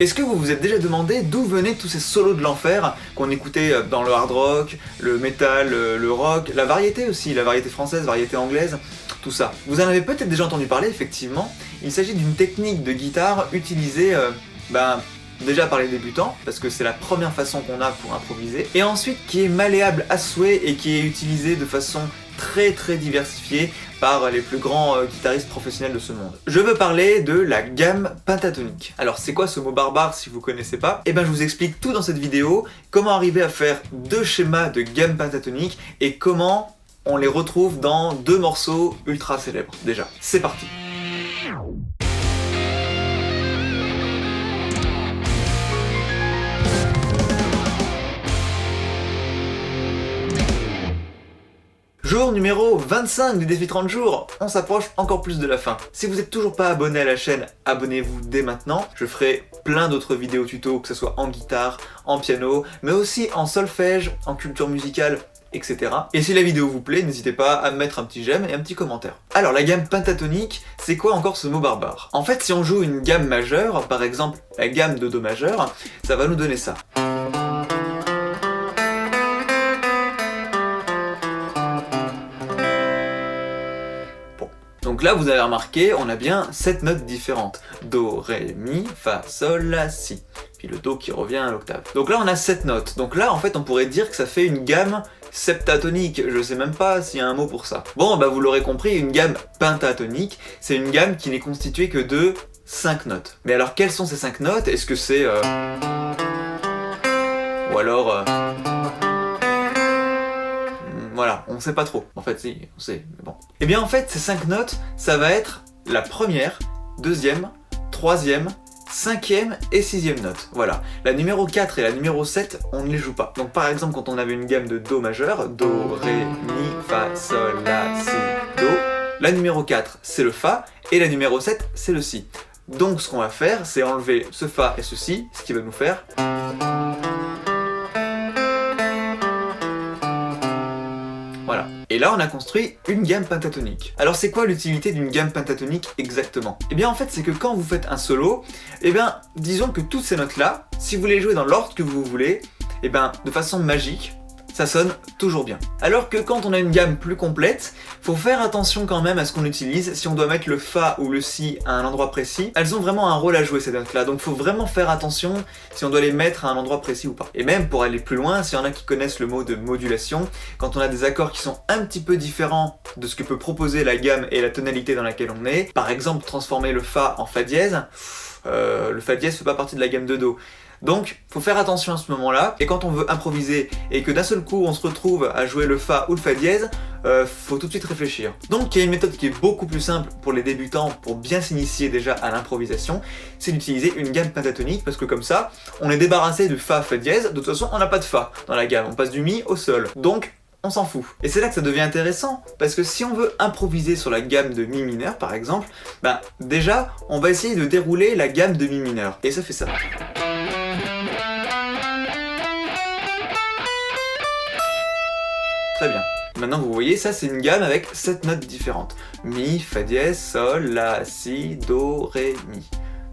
Est-ce que vous vous êtes déjà demandé d'où venaient tous ces solos de l'enfer qu'on écoutait dans le hard rock, le metal, le rock, la variété aussi, la variété française, variété anglaise, tout ça. Vous en avez peut-être déjà entendu parler, effectivement. Il s'agit d'une technique de guitare utilisée déjà par les débutants, parce que c'est la première façon qu'on a pour improviser, et ensuite qui est malléable à souhait et qui est utilisée de façon très diversifiée par les plus grands guitaristes professionnels de ce monde. Je veux parler de la gamme pentatonique. Alors c'est quoi ce mot barbare si vous connaissez pas? Eh ben je vous explique tout dans cette vidéo, comment arriver à faire deux schémas de gamme pentatonique et comment on les retrouve dans deux morceaux ultra célèbres. Déjà, c'est parti. Jour numéro 25 du défi 30 jours, on s'approche encore plus de la fin. Si vous n'êtes toujours pas abonné à la chaîne, abonnez-vous dès maintenant. Je ferai plein d'autres vidéos tutos, que ce soit en guitare, en piano, mais aussi en solfège, en culture musicale, etc. Et si la vidéo vous plaît, n'hésitez pas à me mettre un petit j'aime et un petit commentaire. Alors la gamme pentatonique, c'est quoi encore ce mot barbare? En fait, si on joue une gamme majeure, par exemple la gamme de Do majeur, ça va nous donner ça. Donc là, vous avez remarqué, on a bien 7 notes différentes. Do, Ré, Mi, Fa, Sol, La, Si. Puis le Do qui revient à l'octave. Donc là, on a 7 notes. Donc là, en fait, on pourrait dire que ça fait une gamme septatonique. Je sais même pas s'il y a un mot pour ça. Bon, bah vous l'aurez compris, une gamme pentatonique, c'est une gamme qui n'est constituée que de 5 notes. Mais alors, quelles sont ces 5 notes? Est-ce que c'est... Ou alors... Voilà, on sait pas trop. En fait, si, on sait, mais bon. Et bien en fait, ces 5 notes, ça va être la première, deuxième, troisième, cinquième et sixième note. Voilà. La numéro 4 et la numéro 7, on ne les joue pas. Donc par exemple, quand on avait une gamme de Do majeur, Do, Ré, Mi, Fa, Sol, La, Si, Do, la numéro 4, c'est le Fa, et la numéro 7, c'est le Si. Donc ce qu'on va faire, c'est enlever ce Fa et ce Si, ce qui va nous faire... Voilà. Et là, on a construit une gamme pentatonique. Alors, c'est quoi l'utilité d'une gamme pentatonique exactement? Eh bien, en fait, c'est que quand vous faites un solo, eh bien, disons que toutes ces notes-là, si vous les jouez dans l'ordre que vous voulez, eh bien, de façon magique, ça sonne toujours bien. Alors que quand on a une gamme plus complète, faut faire attention quand même à ce qu'on utilise. Si on doit mettre le Fa ou le Si à un endroit précis, elles ont vraiment un rôle à jouer ces notes-là, donc faut vraiment faire attention si on doit les mettre à un endroit précis ou pas. Et même pour aller plus loin, s'il y en a qui connaissent le mot de modulation, quand on a des accords qui sont un petit peu différents de ce que peut proposer la gamme et la tonalité dans laquelle on est, par exemple transformer le Fa en Fa dièse, le Fa dièse fait pas partie de la gamme de Do. Donc, faut faire attention à ce moment-là, et quand on veut improviser et que d'un seul coup on se retrouve à jouer le Fa ou le Fa dièse, faut tout de suite réfléchir. Donc, il y a une méthode qui est beaucoup plus simple pour les débutants, pour bien s'initier déjà à l'improvisation, c'est d'utiliser une gamme pentatonique, parce que comme ça, on est débarrassé du Fa, Fa dièse, de toute façon on n'a pas de Fa dans la gamme, on passe du Mi au Sol. Donc, on s'en fout. Et c'est là que ça devient intéressant, parce que si on veut improviser sur la gamme de Mi mineur par exemple, ben déjà, on va essayer de dérouler la gamme de Mi mineur, et ça fait ça. Très bien. Maintenant vous voyez, ça c'est une gamme avec 7 notes différentes. Mi, Fa dièse, Sol, La, Si, Do, Ré, Mi.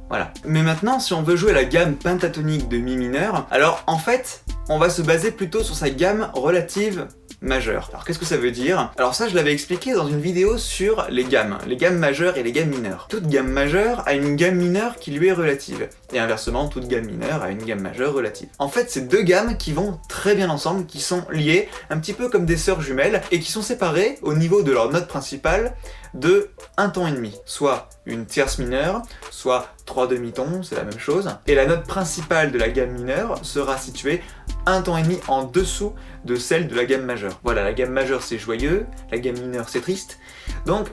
Voilà. Mais maintenant, si on veut jouer la gamme pentatonique de Mi mineur, alors en fait, on va se baser plutôt sur sa gamme relative majeure. Alors qu'est-ce que ça veut dire? Alors ça, je l'avais expliqué dans une vidéo sur les gammes majeures et les gammes mineures. Toute gamme majeure a une gamme mineure qui lui est relative. Et inversement, toute gamme mineure a une gamme majeure relative. En fait, c'est deux gammes qui vont très bien ensemble, qui sont liées un petit peu comme des sœurs jumelles, et qui sont séparées au niveau de leur note principale de un ton et demi. Soit une tierce mineure, soit 3 demi-tons, c'est la même chose. Et la note principale de la gamme mineure sera située un ton et demi en dessous de celle de la gamme majeure. Voilà, la gamme majeure c'est joyeux, la gamme mineure c'est triste. Donc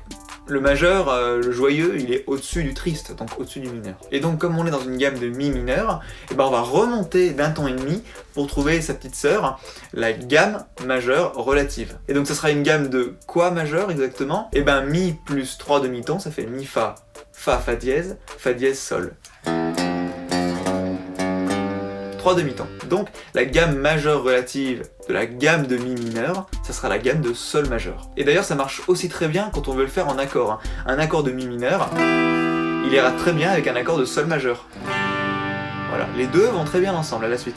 le majeur, le joyeux, il est au-dessus du triste, donc au-dessus du mineur. Et donc comme on est dans une gamme de Mi mineur, et ben on va remonter d'un ton et demi pour trouver sa petite sœur, la gamme majeure relative. Et donc ça sera une gamme de quoi majeure exactement? Et ben Mi plus 3 demi-tons, ça fait Mi Fa, Fa Fa dièse, Sol. 3 demi-tons. Donc la gamme majeure relative de la gamme de Mi mineur, ça sera la gamme de Sol majeur. Et d'ailleurs ça marche aussi très bien quand on veut le faire en accord. Un accord de Mi mineur, il ira très bien avec un accord de Sol majeur. Les deux vont très bien ensemble, à la suite.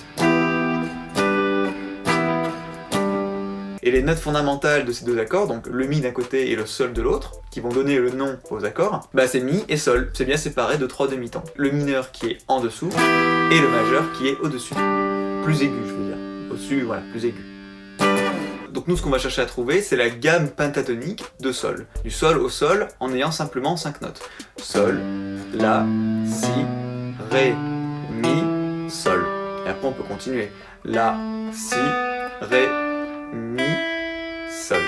Et les notes fondamentales de ces deux accords, donc le Mi d'un côté et le Sol de l'autre, qui vont donner le nom aux accords, bah c'est Mi et Sol, c'est bien séparé de 3 demi-tons. Le mineur qui est en dessous, et le majeur qui est au-dessus. Plus aigu, je veux dire. Au-dessus, voilà, plus aigu. Donc nous, ce qu'on va chercher à trouver, c'est la gamme pentatonique de Sol. Du Sol au Sol, en ayant simplement 5 notes. Sol, La, Si, Ré, Mi, Sol. Et après, on peut continuer. La, Si, Ré, Mi, Sol,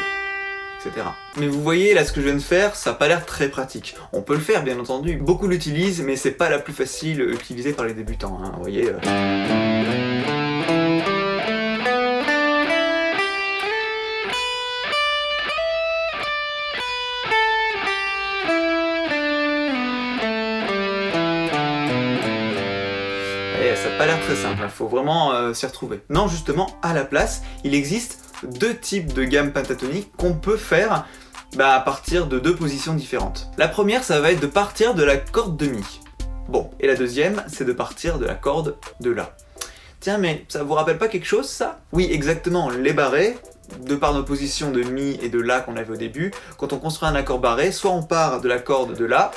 etc. Mais vous voyez, là, ce que je viens de faire, ça n'a pas l'air très pratique. On peut le faire, bien entendu. Beaucoup l'utilisent, mais c'est pas la plus facile utilisée par les débutants, hein, vous voyez. Ça n'a pas l'air très simple, il faut vraiment s'y retrouver. Non, justement, à la place, il existe 2 types de gammes pentatoniques qu'on peut faire à partir de 2 positions différentes. La première, ça va être de partir de la corde de Mi. Bon, et la deuxième, c'est de partir de la corde de La. Tiens, mais ça vous rappelle pas quelque chose, ça? Oui, exactement, les barrés, de par nos positions de Mi et de La qu'on avait au début, quand on construit un accord barré, soit on part de la corde de La,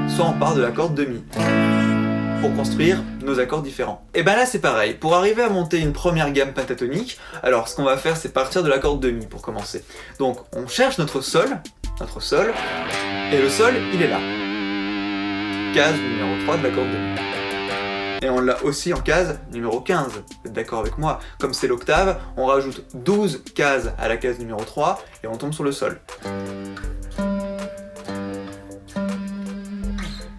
soit on part de la corde de Mi, pour construire nos accords différents. Et ben là c'est pareil, pour arriver à monter une première gamme pentatonique, alors ce qu'on va faire c'est partir de la corde de Mi pour commencer. Donc on cherche notre Sol, et le Sol il est là. Case numéro 3 de la corde de Mi. Et on l'a aussi en case numéro 15, vous êtes d'accord avec moi? Comme c'est l'octave, on rajoute 12 cases à la case numéro 3 et on tombe sur le Sol.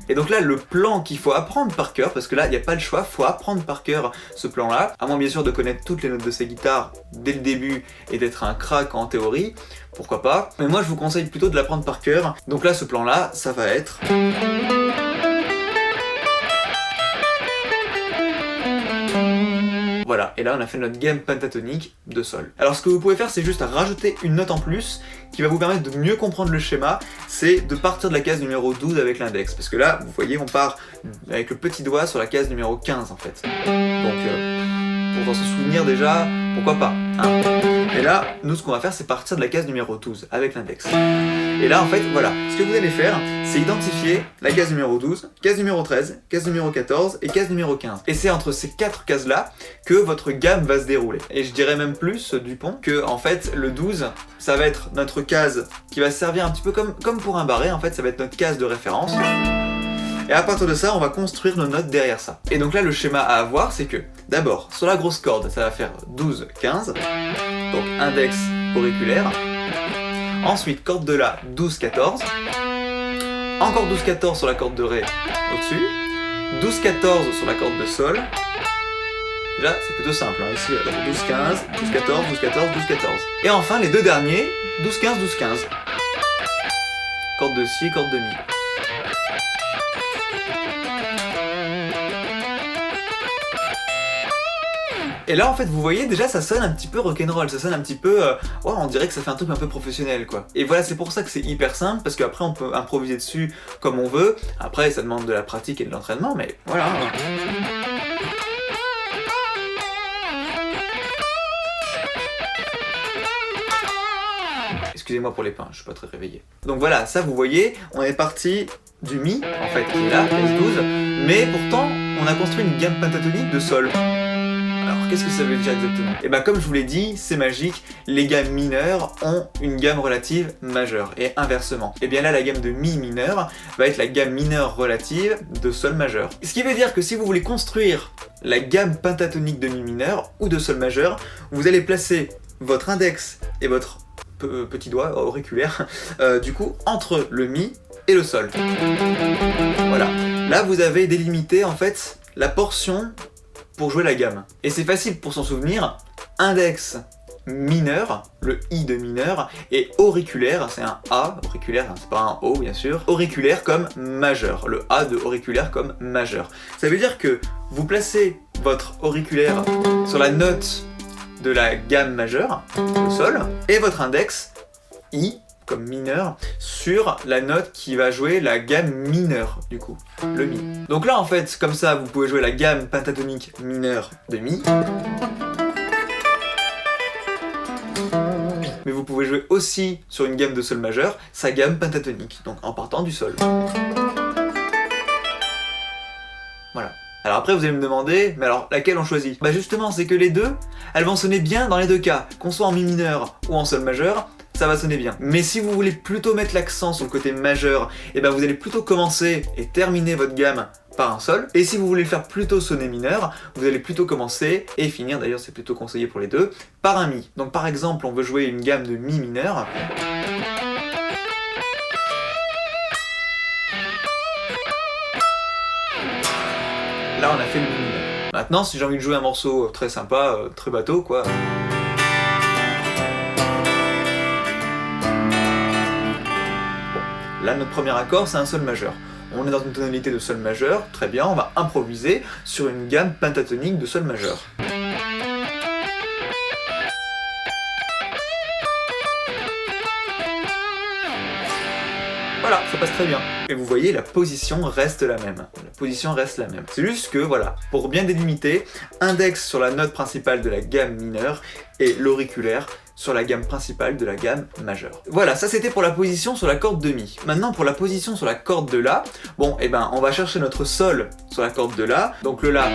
Et donc là, le plan qu'il faut apprendre par cœur, parce que là, il n'y a pas le choix, faut apprendre par cœur ce plan-là, à moins bien sûr de connaître toutes les notes de sa guitare dès le début et d'être un crack en théorie, pourquoi pas. Mais moi, je vous conseille plutôt de l'apprendre par cœur. Donc là, ce plan-là, ça va être... Voilà, et là on a fait notre gamme pentatonique de Sol. Alors ce que vous pouvez faire, c'est juste rajouter une note en plus qui va vous permettre de mieux comprendre le schéma, c'est de partir de la case numéro 12 avec l'index. Parce que là, vous voyez, on part avec le petit doigt sur la case numéro 15 en fait. Donc pour s'en souvenir déjà, pourquoi pas, hein. Et là, nous ce qu'on va faire, c'est partir de la case numéro 12 avec l'index. Et là en fait, voilà, ce que vous allez faire, c'est identifier la case numéro 12, case numéro 13, case numéro 14 et case numéro 15. Et c'est entre ces 4 cases-là que votre gamme va se dérouler. Et je dirais même plus, Dupont, que en fait, le 12, ça va être notre case qui va servir un petit peu comme pour un barré, en fait, ça va être notre case de référence. Et à partir de ça, on va construire nos notes derrière ça. Et donc là, le schéma à avoir, c'est que, d'abord, sur la grosse corde, ça va faire 12, 15, donc index auriculaire. Ensuite, corde de La, 12, 14. Encore 12, 14 sur la corde de Ré au-dessus. 12, 14 sur la corde de Sol. Déjà, c'est plutôt simple, hein, ici, 12, 15, 12, 14, 12, 14, 12, 14. Et enfin, les deux derniers, 12, 15, 12, 15. Corde de Si, corde de Mi. Et là en fait vous voyez déjà ça sonne un petit peu rock'n'roll, ça sonne un petit peu, ouais, on dirait que ça fait un truc un peu professionnel quoi. Et voilà, c'est pour ça que c'est hyper simple, parce qu'après on peut improviser dessus comme on veut, après ça demande de la pratique et de l'entraînement, mais voilà. Excusez-moi pour les pains, je suis pas très réveillé. Donc voilà, ça vous voyez, on est parti du Mi, en fait, qui est là, S12, mais pourtant on a construit une gamme pentatonique de Sol. Alors qu'est-ce que ça veut dire exactement? Et bien comme je vous l'ai dit, c'est magique, les gammes mineures ont une gamme relative majeure, et inversement. Et bien là la gamme de Mi mineur va être la gamme mineure relative de Sol majeur. Ce qui veut dire que si vous voulez construire la gamme pentatonique de Mi mineur ou de Sol majeur, vous allez placer votre index et votre petit doigt auriculaire du coup entre le Mi et le Sol. Voilà, là vous avez délimité en fait la portion pour jouer la gamme. Et c'est facile pour s'en souvenir, index mineur, le I de mineur, et auriculaire, c'est un A, auriculaire, c'est pas un O bien sûr, auriculaire comme majeur, le A de auriculaire comme majeur. Ça veut dire que vous placez votre auriculaire sur la note de la gamme majeure, le Sol, et votre index, I, comme mineur, sur la note qui va jouer la gamme mineure, du coup, le Mi. Donc là, en fait, comme ça, vous pouvez jouer la gamme pentatonique mineure de Mi. Mais vous pouvez jouer aussi sur une gamme de Sol majeur, sa gamme pentatonique, donc en partant du Sol. Voilà. Alors après vous allez me demander, mais alors laquelle on choisit? Bah justement, c'est que les deux, elles vont sonner bien dans les deux cas, qu'on soit en Mi mineur ou en Sol majeur, ça va sonner bien. Mais si vous voulez plutôt mettre l'accent sur le côté majeur, et ben vous allez plutôt commencer et terminer votre gamme par un Sol. Et si vous voulez le faire plutôt sonner mineur, vous allez plutôt commencer et finir, d'ailleurs c'est plutôt conseillé pour les deux, par un Mi. Donc par exemple, on veut jouer une gamme de Mi mineur. Là on a fait le Mi mineur. Maintenant, si j'ai envie de jouer un morceau très sympa, très bateau quoi. Là, notre premier accord, c'est un Sol majeur. On est dans une tonalité de Sol majeur, très bien, on va improviser sur une gamme pentatonique de Sol majeur. Voilà, ça passe très bien. Et vous voyez, la position reste la même. La position reste la même. C'est juste que, voilà, pour bien délimiter, index sur la note principale de la gamme mineure et l'auriculaire sur la gamme principale de la gamme majeure. Voilà, ça c'était pour la position sur la corde de Mi. Maintenant pour la position sur la corde de La, bon, et ben on va chercher notre Sol sur la corde de La, donc le La,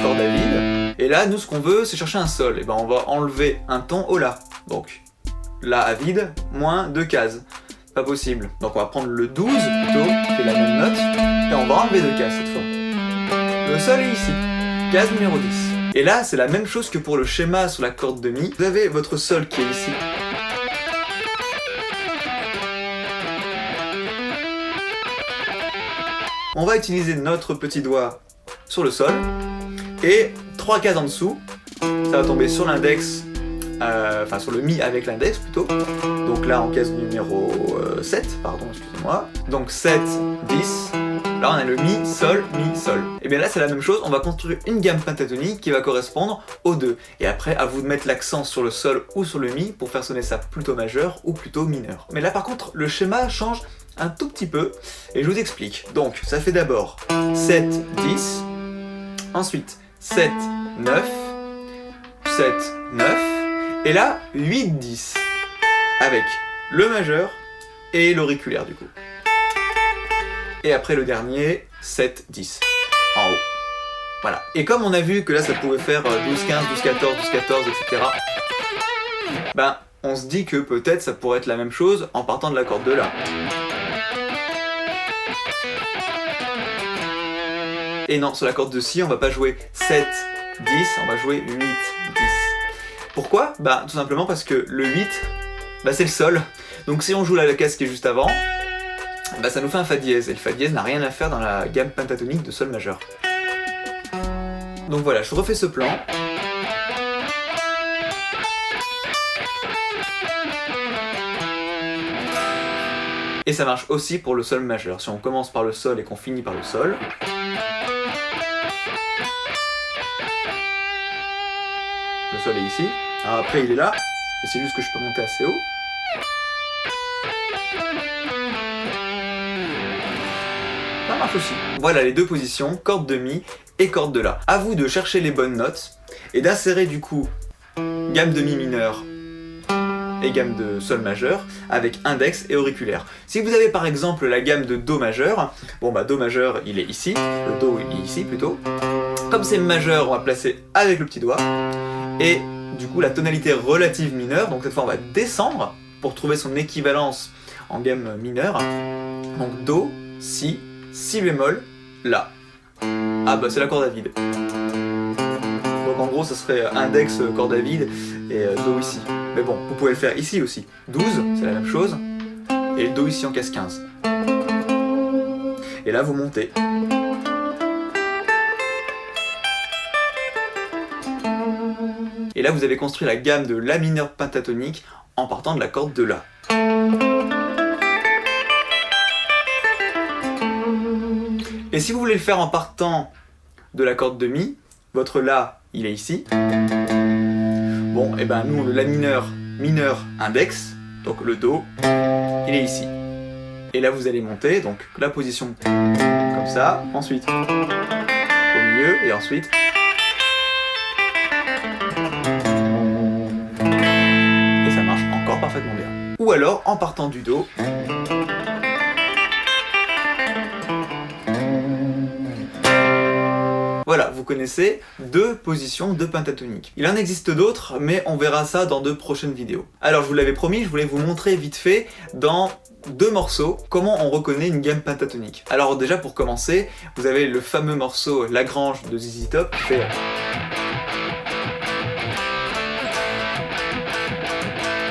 corde à vide, et là nous ce qu'on veut c'est chercher un Sol, et ben on va enlever un ton au La, donc La à vide, moins 2 cases. Pas possible. Donc on va prendre le 12 plutôt, qui est la même note, et on va enlever 2 cases cette fois. Le Sol est ici, case numéro 10. Et là, c'est la même chose que pour le schéma sur la corde de Mi. Vous avez votre Sol qui est ici. On va utiliser notre petit doigt sur le Sol, et 3 cases en dessous, ça va tomber sur l'index, enfin sur le Mi avec l'index plutôt. Donc là en case numéro 7, pardon, excusez-moi. Donc 7, 10. Là on a le Mi, Sol, Mi, Sol. Et bien là c'est la même chose, on va construire une gamme pentatonique qui va correspondre aux deux. Et après à vous de mettre l'accent sur le Sol ou sur le Mi pour faire sonner ça plutôt majeur ou plutôt mineur. Mais là par contre le schéma change un tout petit peu et je vous explique. Donc ça fait d'abord 7, 10, ensuite 7, 9, 7, 9, et là 8, 10, avec le majeur et l'auriculaire du coup. Et après le dernier, 7, 10, en haut. Voilà. Et comme on a vu que là ça pouvait faire 12, 15, 12, 14, 12, 14, etc. Ben, on se dit que peut-être ça pourrait être la même chose en partant de la corde de La. Et non, sur la corde de Si, on va pas jouer 7, 10, on va jouer 8, 10. Pourquoi? Bah tout simplement parce que le 8, bah c'est le Sol. Donc si on joue la case qui est juste avant, bah ça nous fait un Fa dièse, et le Fa dièse n'a rien à faire dans la gamme pentatonique de Sol majeur. Donc voilà, je refais ce plan. Et ça marche aussi pour le Sol majeur. Si on commence par le Sol et qu'on finit par le Sol. Le Sol est ici. Alors après il est là, et c'est juste que je peux monter assez haut. Ça marche aussi. Voilà les deux positions, corde de Mi et corde de La. À vous de chercher les bonnes notes et d'insérer du coup gamme de Mi mineur et gamme de Sol majeur avec index et auriculaire. Si vous avez par exemple la gamme de Do majeur, bon bah Do majeur il est ici, le Do il est ici plutôt. Comme c'est majeur, on va placer avec le petit doigt et du coup la tonalité relative mineure, donc cette fois on va descendre pour trouver son équivalence en gamme mineure. Donc Do, Si, Si bémol, La. Ah bah c'est la corde à vide. Donc en gros ça serait index, corde à vide et Do ici. Mais bon, vous pouvez le faire ici aussi. 12, c'est la même chose. Et le Do ici en case 15. Et là vous montez. Et là vous avez construit la gamme de La mineur pentatonique en partant de la corde de La. Et si vous voulez le faire en partant de la corde de Mi, votre La, il est ici. Bon, et ben nous, le La mineur, mineur, index, Donc le Do, il est ici. Et là vous allez monter, donc la position comme ça, ensuite au milieu et ensuite. Et ça marche encore parfaitement bien. Ou alors en partant du Do. Voilà, vous connaissez deux positions de pentatonique. Il en existe d'autres, mais on verra ça dans de prochaines vidéos. Alors je vous l'avais promis, je voulais vous montrer vite fait dans deux morceaux comment on reconnaît une gamme pentatonique. Alors déjà pour commencer, vous avez le fameux morceau Lagrange de ZZ Top qui fait...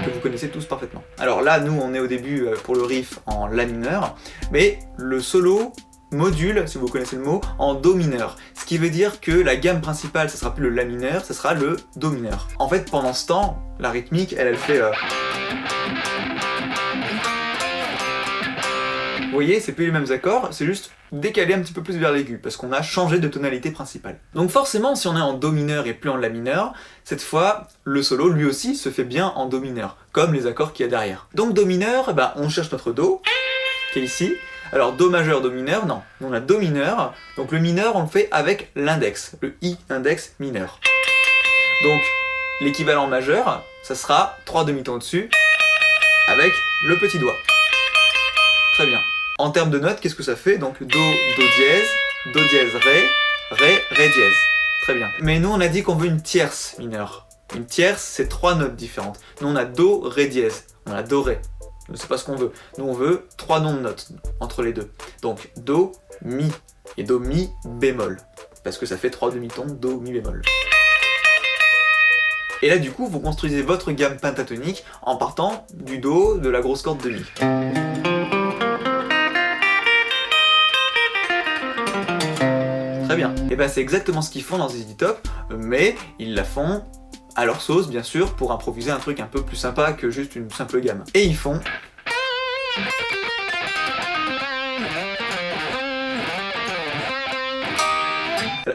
que vous connaissez tous parfaitement. Alors là, nous on est au début pour le riff en La mineur, mais le solo module, si vous connaissez le mot, en Do mineur. Ce qui veut dire que la gamme principale, ça sera plus le La mineur, ça sera le Do mineur. En fait, pendant ce temps, la rythmique, elle fait... Vous voyez, c'est plus les mêmes accords, c'est juste décalé un petit peu plus vers l'aigu, parce qu'on a changé de tonalité principale. Donc forcément, si on est en Do mineur et plus en La mineur, cette fois, le solo, lui aussi, se fait bien en Do mineur, comme les accords qu'il y a derrière. Donc Do mineur, bah, on cherche notre Do, qui est ici. Alors Do majeur, Do mineur, non. On a Do mineur, donc le mineur, on le fait avec l'index, le I index mineur. Donc l'équivalent majeur, ça sera 3 demi-tons au-dessus, avec le petit doigt. Très bien. En termes de notes, qu'est-ce que ça fait? Donc Do, Do dièse, Ré, Ré dièse. Très bien. Mais nous, on a dit qu'on veut une tierce mineure. Une tierce, c'est 3 notes différentes. Nous, on a Do, Ré dièse. On a Do, Ré. C'est pas ce qu'on veut. Nous, on veut 3 noms de notes entre les deux. Donc Do, Mi et Do, Mi, bémol. Parce que ça fait 3 demi-tons, Do, Mi, bémol. Et là, du coup, vous construisez votre gamme pentatonique en partant du Do de la grosse corde de Mi. Très bien. Et ben c'est exactement ce qu'ils font dans ZZ Top, mais ils la font à leur sauce, bien sûr, pour improviser un truc un peu plus sympa que juste une simple gamme. Et ils font...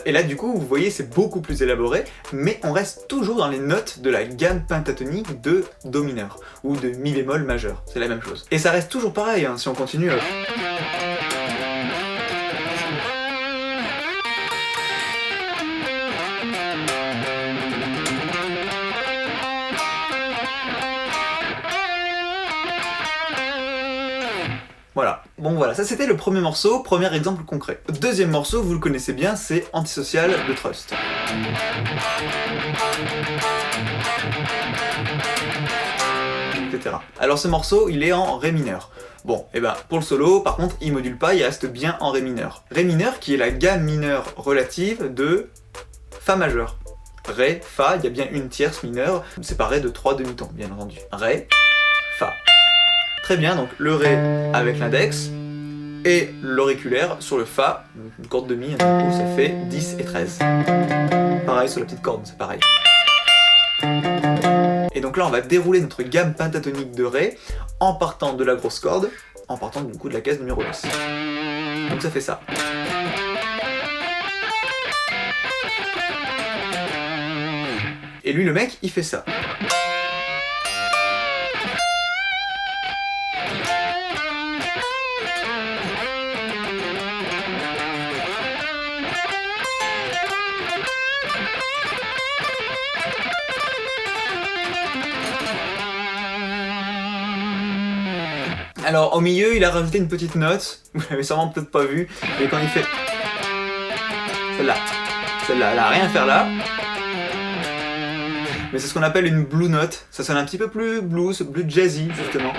Et là, du coup, vous voyez, c'est beaucoup plus élaboré, mais on reste toujours dans les notes de la gamme pentatonique de Do mineur, ou de Mi bémol majeur, c'est la même chose. Et ça reste toujours pareil, hein, si on continue... Voilà, bon voilà, ça c'était le premier morceau, premier exemple concret. Deuxième morceau, vous le connaissez bien, c'est Antisocial de Trust. Etc. Alors ce morceau, il est en Ré mineur. Bon, et ben pour le solo, par contre, il module pas, il reste bien en Ré mineur. Ré mineur qui est la gamme mineure relative de Fa majeur. Ré, Fa, il y a bien une tierce mineure, séparée de 3 demi-tons, bien entendu. Ré, Fa. Très bien, donc le Ré avec l'index, et l'auriculaire sur le Fa, une corde de Mi, du coup ça fait 10 et 13. Pareil sur la petite corde, c'est pareil. Et donc là on va dérouler notre gamme pentatonique de Ré en partant de la grosse corde, en partant du coup de la case numéro 10. Donc ça fait ça. Et lui le mec, il fait ça. Alors au milieu, il a rajouté une petite note, vous l'avez sûrement peut-être pas vu, mais quand il fait celle-là, elle a rien à faire là. Mais c'est ce qu'on appelle une blue note, ça sonne un petit peu plus blues, plus jazzy justement.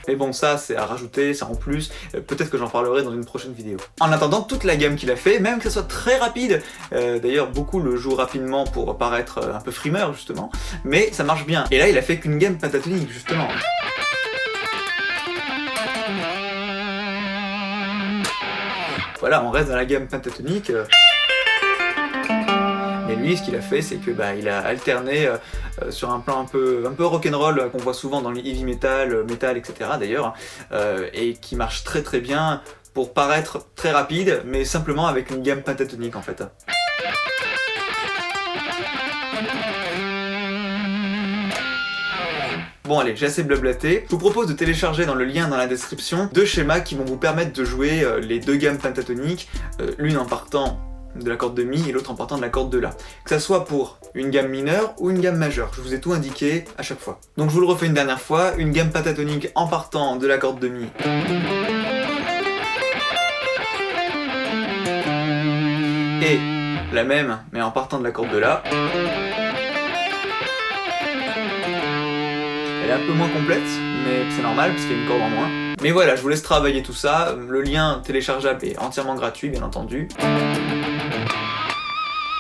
Mais bon, ça c'est à rajouter, c'est en plus, peut-être que j'en parlerai dans une prochaine vidéo. En attendant, toute la gamme qu'il a fait, même que ça soit très rapide, d'ailleurs beaucoup le jouent rapidement pour paraître un peu frimeur justement, mais ça marche bien. Et là il a fait qu'une gamme pentatonique justement. Voilà, on reste dans la gamme pentatonique. Et lui, ce qu'il a fait, c'est que il a alterné sur un plan un peu rock'n'roll qu'on voit souvent dans les heavy metal, etc. d'ailleurs, et qui marche très très bien pour paraître très rapide, mais simplement avec une gamme pentatonique en fait. Bon allez, j'ai assez blablaté. Je vous propose de télécharger dans le lien dans la description 2 schémas qui vont vous permettre de jouer les 2 gammes pentatoniques, l'une en partant de la corde de Mi et l'autre en partant de la corde de La. Que ça soit pour une gamme mineure ou une gamme majeure, je vous ai tout indiqué à chaque fois. Donc je vous le refais une dernière fois, une gamme pentatonique en partant de la corde de Mi. Et la même, mais en partant de la corde de La. Elle est un peu moins complète, mais c'est normal parce qu'il y a une corde en moins. Mais voilà, je vous laisse travailler tout ça. Le lien téléchargeable est entièrement gratuit, bien entendu.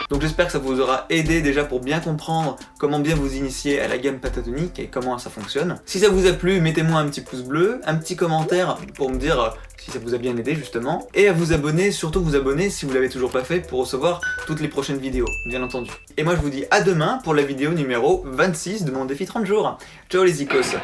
Donc j'espère que ça vous aura aidé déjà pour bien comprendre comment bien vous initier à la gamme pentatonique et comment ça fonctionne. Si ça vous a plu, mettez-moi un petit pouce bleu, un petit commentaire pour me dire si ça vous a bien aidé justement, et à vous abonner, surtout vous abonner si vous l'avez toujours pas fait pour recevoir toutes les prochaines vidéos, bien entendu. Et moi je vous dis à demain pour la vidéo numéro 26 de mon défi 30 jours. Ciao les icos.